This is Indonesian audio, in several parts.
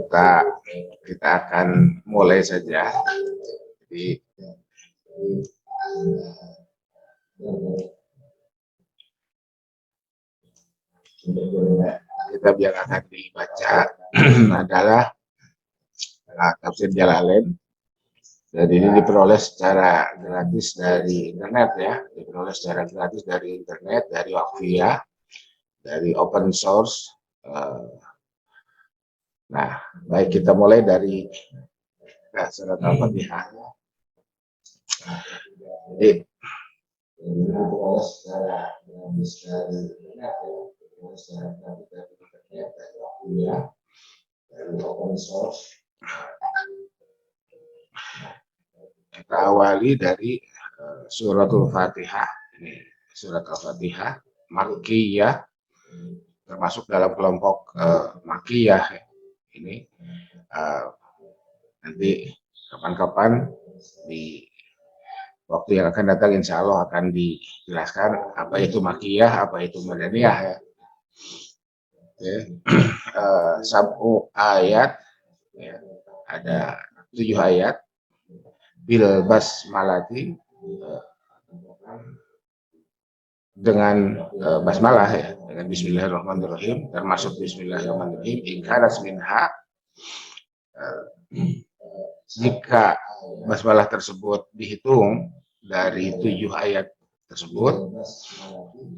maka kita akan mulai saja. Jadi kita biar akan dibaca adalah tafsir Jalalain. Dan ini diperoleh secara gratis dari internet ya, diperoleh secara gratis dari internet, dari Waqfiyah, dari open source. Nah, baik kita mulai dari surat Al-Fatihah. Jadi ini diperoleh secara gratis dari internet ya, diperoleh secara gratis dari internet, dari Waqfiyah, dari open source. Kita awali dari suratul Fatihah. Ini surat Al-Fatihah Makkiyah, termasuk dalam kelompok Makkiyah. Ini nanti kapan-kapan di waktu yang akan datang insya Allah akan dijelaskan apa itu Makkiyah, apa itu Madaniyah ya. Sabu ayat ya, ada 7 ayat. Bil basmalati dengan basmalah ya, dengan bismillahirrahmanirrahim, termasuk bismillahirrahmanirrahim ingkaras minha, jika basmalah tersebut dihitung dari 7 ayat tersebut,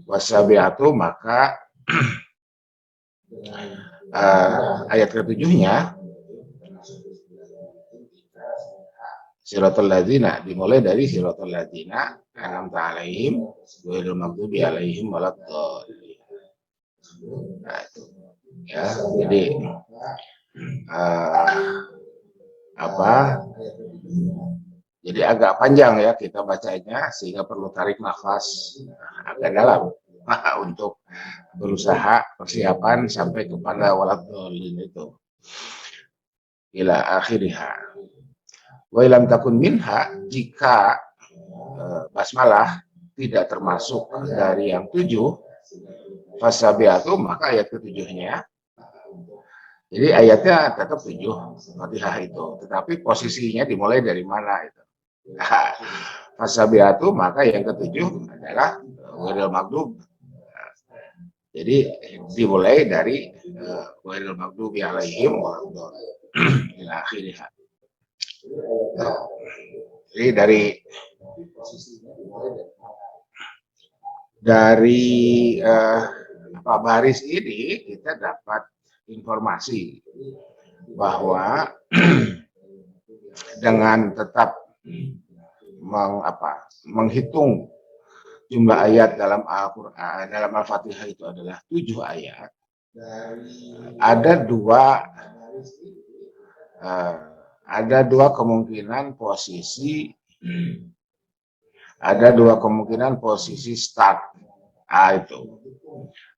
wasabiatu maka ayat ketujuhnya Siratal ladzina, dimulai dari siratal ladzina an'amta 'alaihim ghairil maghdubi 'alaihim waladdallin. Nah, itu ya, jadi jadi agak panjang ya kita bacanya sehingga perlu tarik nafas agak dalam untuk berusaha persiapan sampai kepada waladdallin itu ila akhirih. Wa ilam takun minha, jika basmalah tidak termasuk dari yang 7, fasabiatu maka ayat ketujuhnya. Jadi ayatnya tetap 7 Fatihah itu, tetapi posisinya dimulai dari mana itu. Fasabiatu maka yang ketujuh adalah ghairil maghdub. Jadi dimulai dari ghairil maghdubi 'alaihim waladdallin ila akhirih. Jadi dari baris ini kita dapat informasi bahwa dengan tetap menghitung jumlah ayat dalam Al-Quran, dalam Al-Fatihah itu adalah 7 ayat, ada dua kemungkinan posisi start. Itu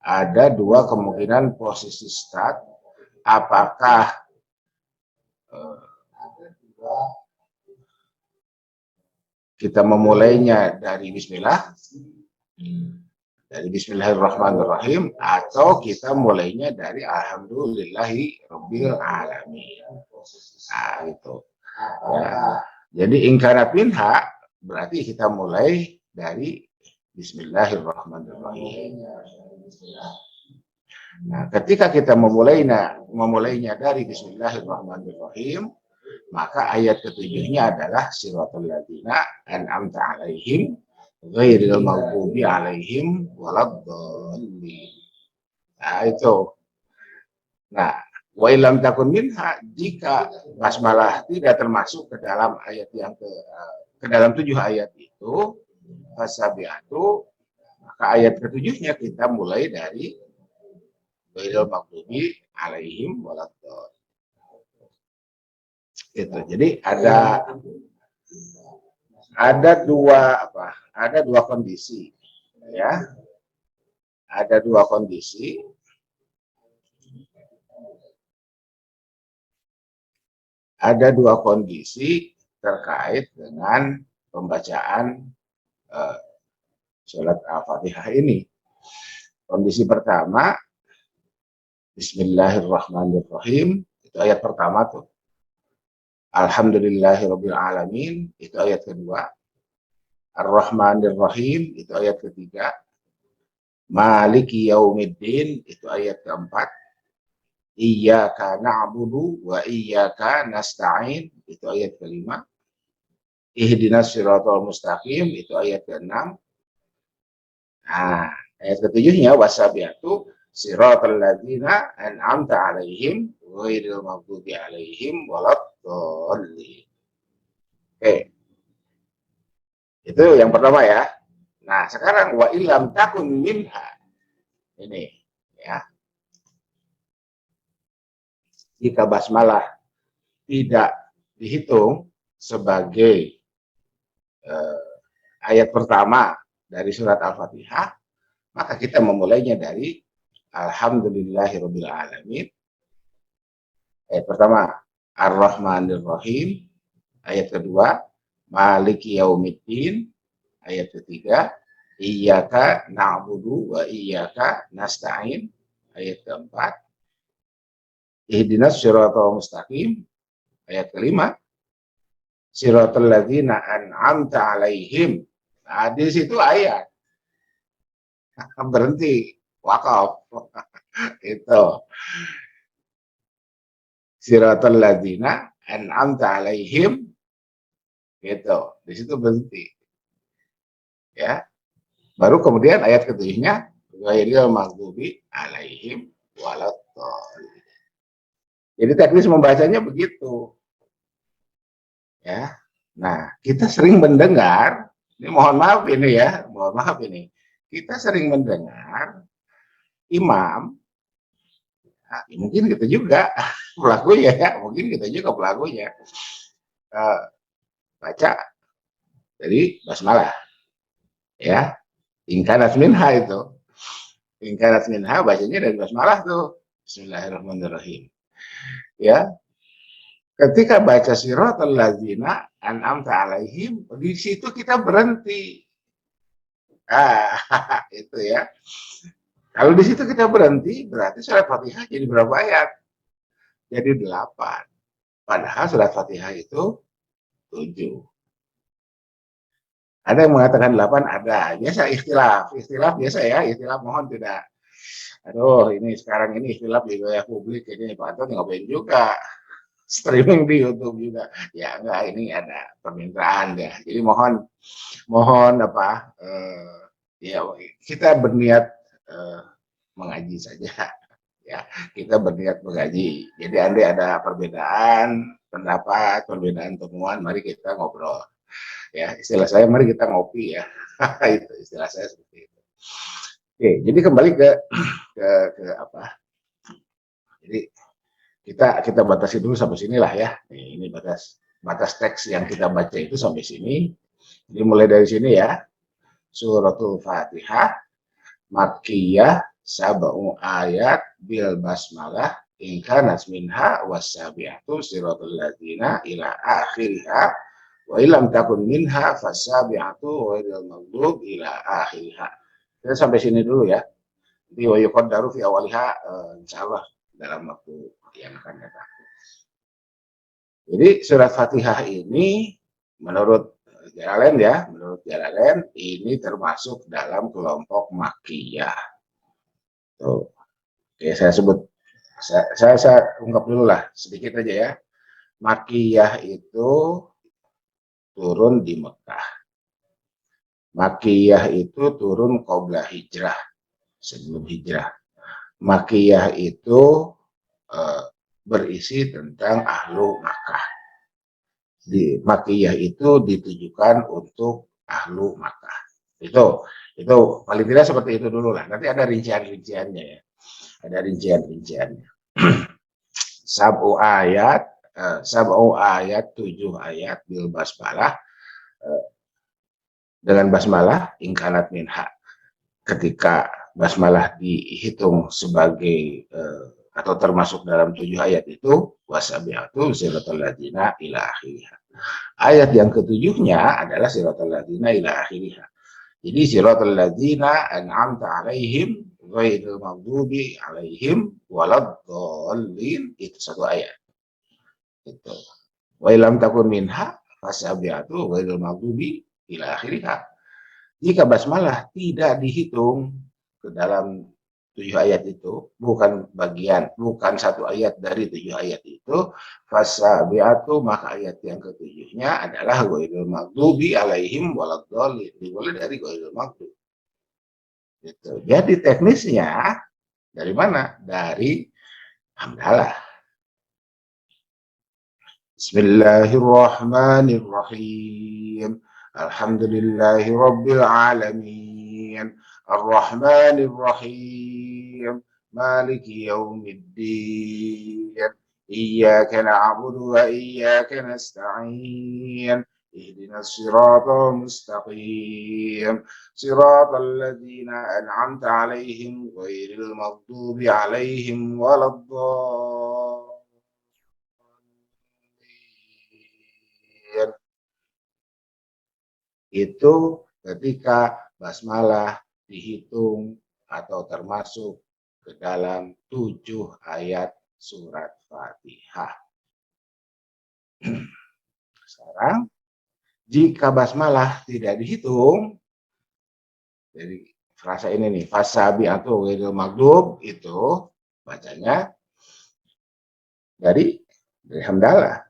ada 2 kemungkinan posisi start. Apakah kita memulainya dari Bismillahirrahmanirrahim, atau kita mulainya dari Alhamdulillahi Rabbil Alamin. Nah, itu ya. Jadi ingkarat minha berarti kita mulai dari Bismillahirrahmanirrahim. Nah, ketika kita memulainya dari Bismillahirrahmanirrahim, maka ayat ketujuhnya adalah siratal ladzina an'amta 'alaihim ghairil maghdubi 'alaihim waladdallin. Nah, itu. Nah, wa illam takun minha, jika basmalah tidak termasuk ke dalam ayat yang ke dalam 7 ayat itu, fasabiatu, maka ayat ketujuhnya kita mulai dari ghairil maghdubi 'alaihim waladdallin. Itu. Jadi ada dua kondisi ya. Ada dua kondisi. Ada 2 kondisi terkait dengan pembacaan surat Al-Fatihah ini. Kondisi pertama, Bismillahirrahmanirrahim, itu ayat pertama tuh. Alhamdulillahirabbil alamin, itu ayat kedua. Ar-Rahmanir Rahim, itu ayat ketiga. Maliki Yaumiddin, itu ayat keempat. Iyyaka na'budu wa iyyaka nasta'in, itu ayat kelima. Ihdinas siratal mustaqim, itu ayat keenam. Nah, ayat ketujuhnya wasabiatu siratal ladzina an'amta 'alaihim ghairil maghdubi 'alaihim waladdallin. Oke. Itu yang pertama ya. Nah, sekarang wa illam takun minha. Ini ya. Jika basmalah tidak dihitung sebagai ayat pertama dari surat Al-Fatihah, maka kita memulainya dari Alhamdulillahirabbil alamin. Ayat pertama Ar-Rahmanir Rahim, ayat kedua Maliki Yaumiddin, ayat ketiga Iyyaka na'budu wa iyyaka nasta'in, ayat keempat Ihdinas siratal mustaqim, ayat kelima siratal ladzina an'amta 'alaihim. Nah, di situ ayat berhenti, wakaf. Itu siratal ladzina an'amta 'alaihim, gitu. Di situ berhenti. Ya. Baru kemudian ayat ketujuhnya ghairil maghdubi 'alaihim waladdallin. Jadi teknis membacanya begitu. Ya. Nah, kita sering mendengar, ini mohon maaf ini ya, mohon maaf ini. Kita sering mendengar imam, nah, mungkin kita juga pelakunya ya, mungkin kita juga pelakunya baca dari basmalah. Ya, ingkanat minha itu. Ingkanat minha bacanya dari basmalah tuh. Bismillahirrahmanirrahim. Ya, ketika baca siratal ladzina an'amta 'alaihim, di situ kita berhenti. Itu ya. Kalau di situ kita berhenti, berarti surat Fatihah jadi berapa ayat? Jadi 8. Padahal surat Fatihah itu 7. Ada yang mengatakan 8, ada. Biasa ikhtilaf biasa ya, ikhtilaf mohon tidak. Aduh, ini sekarang ini ikhtilaf di wilayah publik, ini Pak Anton ngapain juga. Streaming di YouTube juga. Ya enggak, ini ada permintaan ya. Jadi mohon apa ya kita berniat mengaji saja ya. Kita berniat mengaji. Jadi andai ada perbedaan pendapat, perbedaan temuan, mari kita ngobrol. Ya, istilah saya mari kita ngopi ya. Itu istilah saya seperti itu. Oke, jadi kembali ke apa? Jadi kita batasi dulu sampai sinilah ya. Ini batas teks yang kita baca itu sampai sini. Jadi mulai dari sini ya. Suratul Fatihah Makkiyah sab'u ayat bil basmalah in kanat minha wasabi'atu siratal ladzina ila akhiriha wa illam takun minha fasabi'atu ghairil maghdub ila akhiriha. Kita sampai sini dulu ya. Nanti wa yuqaddaru fi awaliha insyaallah dalam waktu yang akan datang. Jadi surat Fatihah ini menurut Jalalain ini termasuk dalam kelompok Makkiyah. Tuh. Oke, saya ungkap dulu lah sedikit aja ya. Makkiyah itu turun di Mekah. Makkiyah itu turun qabla hijrah, sebelum hijrah. Makkiyah itu berisi tentang ahlu Makkah. Di Makkiyah itu ditujukan untuk ahlu Makkah. Itu paling tidak seperti itu dulu lah. Nanti ada rincian-rinciannya ya. Ada rincian-rinciannya. Sab'u ayat, 7 ayat bil basmalah, dengan basmalah ingkanat minha. Ketika basmalah dihitung sebagai atau termasuk dalam 7 ayat itu, wasabi'atu siratal ladzina ila akhiriha. Ayat yang ketujuhnya adalah siratal ladzina ila akhiriha. Jadi siratal ladzina an'amta 'alaihim ghairil maghdubi 'alaihim waladdallin, itu satu ayat. Itu. Wa ilam takun minha fasabiatu ghairil maghdubi ila akhirih. Jika basmalah tidak dihitung ke dalam 7 ayat itu, bukan bagian, bukan satu ayat dari 7 ayat itu, fasabiatu, maka ayat yang ketujuhnya adalah ghairil maghdubi alaihim waladdallin, dimulai dari ghairil maghdub. Gitu. Jadi teknisnya dari mana? Dari hamdalah. Bismillahirrahmanirrahim. Alhamdulillahi rabbil alamin. Ar-Rahmanir Rahim. Maliki yaumiddin. Iyyaka na'budu wa iyyaka nasta'in. Ihdinas siratal mustaqim. Siratal ladzina an'amta 'alaihim ghairil maghdubi 'alaihim waladdallin. Itu ketika basmalah dihitung atau termasuk ke dalam 7 ayat surat Fatihah. Sekarang, jika basmalah tidak dihitung, jadi frasa ini nih, fasabi'atu ghairil maghdub, itu bacanya dari hamdalah.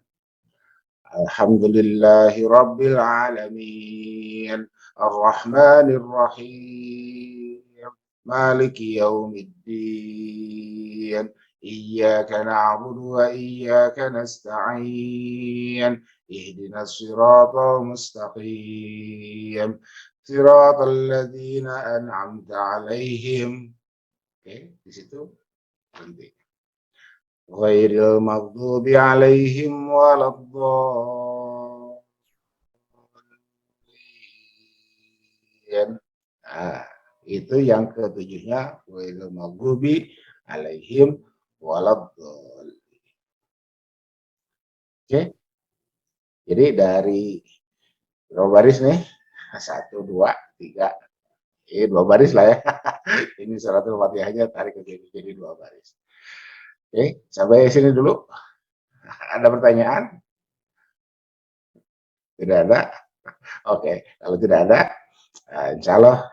Alhamdulillahi rabbil alamin. Ar-Rahmanir Rahim. Maliki yaumiddin. Iyyaka na'budu wa iyyaka nasta'in. Ihdinas siratal mustaqim. Siratal ladzina an'amta 'alaihim. Oke, di situ berhenti. Ghairil maghdubi 'alaihim waladdallin. Nah, itu yang ketujuhnya, ghairil maghdubi 'alaihim waladdallin. Oke. Jadi dari berapa baris nih? 1, 2, 3. Ini 2 baris lah ya. Ini suratul Fatihahnya tarik ke sini jadi 2 baris. Oke, sampai sini dulu. Ada pertanyaan? Tidak ada? Oke, kalau tidak ada, insya Allah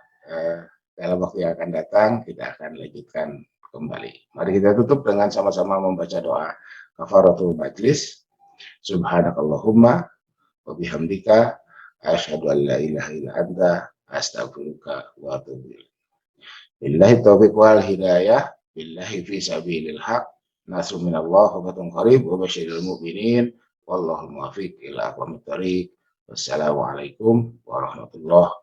dalam waktu yang akan datang kita akan lanjutkan kembali. Mari kita tutup dengan sama-sama membaca doa kafaratul majlis. Subhanakallahumma wa bihamdika asyhadu an la ilaha illa anta astaghfiruka wa atubu ilaik. Billahi taufiq wal hidayah, billahi fi sabilil haq. Nasrun minallah wa fatun qarib wa basyiril mu'minin wallahu muwaffiq ila aqwamit thoriq. Wassalamualaikum warahmatullahi